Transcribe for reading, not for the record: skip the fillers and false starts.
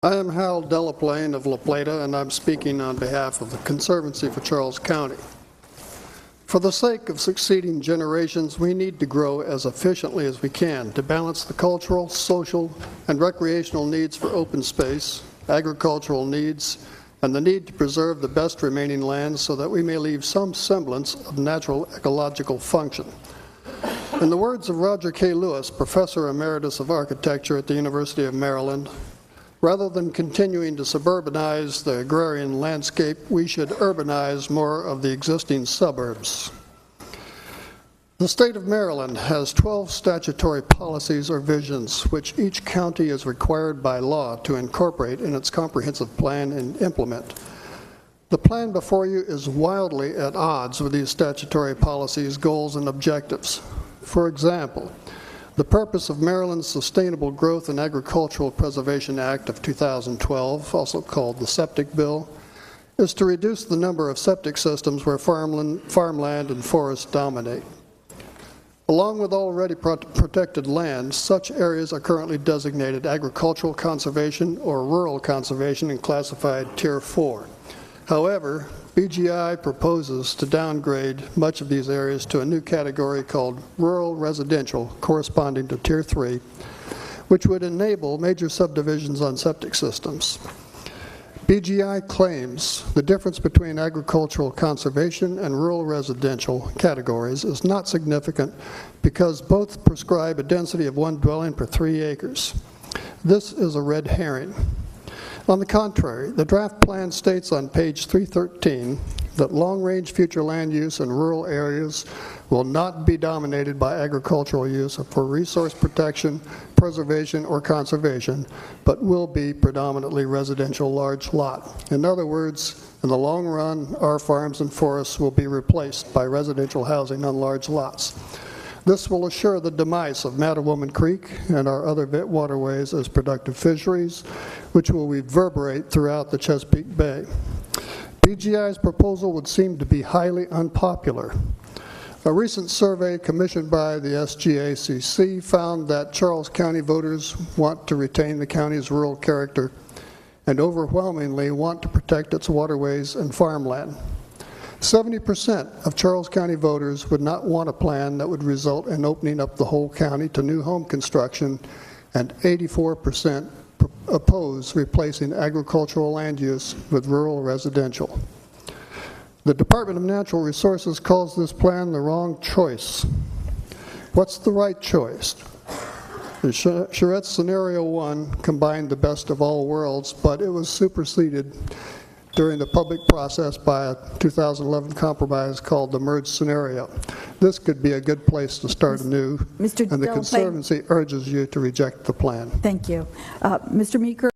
I am Hal Deleplane of La Plata, and I'm speaking on behalf of the Conservancy for Charles County. For the sake of succeeding generations, we need to grow as efficiently as we can to balance the cultural, social, and recreational needs for open space, agricultural needs, and the need to preserve the best remaining lands so that we may leave some semblance of natural ecological function. In the words of Roger K. Lewis, Professor Emeritus of Architecture at the University of Maryland, rather than continuing to suburbanize the agrarian landscape, we should urbanize more of the existing suburbs. The state of Maryland has 12 statutory policies or visions which each county is required by law to incorporate in its comprehensive plan and implement. The plan before you is wildly at odds with these statutory policies, goals, and objectives. For example, the purpose of Maryland's Sustainable Growth and Agricultural Preservation Act of 2012, also called the Septic Bill, is to reduce the number of septic systems where farmland and forests dominate. Along with already protected land, such areas are currently designated agricultural conservation or rural conservation and classified Tier 4. However, BGI proposes to downgrade much of these areas to a new category called rural residential, corresponding to Tier 3, which would enable major subdivisions on septic systems. BGI claims the difference between agricultural conservation and rural residential categories is not significant because both prescribe a density of 1 dwelling per 3 acres. This is a red herring. On the contrary, the draft plan states on page 313 that long-range future land use in rural areas will not be dominated by agricultural use for resource protection, preservation, or conservation, but will be predominantly residential large lot. In other words, in the long run, our farms and forests will be replaced by residential housing on large lots. This will assure the demise of Mattawoman Creek and our other waterways as productive fisheries, which will reverberate throughout the Chesapeake Bay. BGI's proposal would seem to be highly unpopular. A recent survey commissioned by the SGACC found that Charles County voters want to retain the county's rural character and overwhelmingly want to protect its waterways and farmland. 70% of Charles County voters would not want a plan that would result in opening up the whole county to new home construction, and 84% oppose replacing agricultural land use with rural residential. The Department of Natural Resources calls this plan the wrong choice. What's the right choice? Charette's Scenario 1 combined the best of all worlds, but it was superseded during the public process by a 2011 compromise called the merged scenario. This could be a good place to start anew, and the Conservancy urges you to reject the plan. Thank you. Mr. Meeker.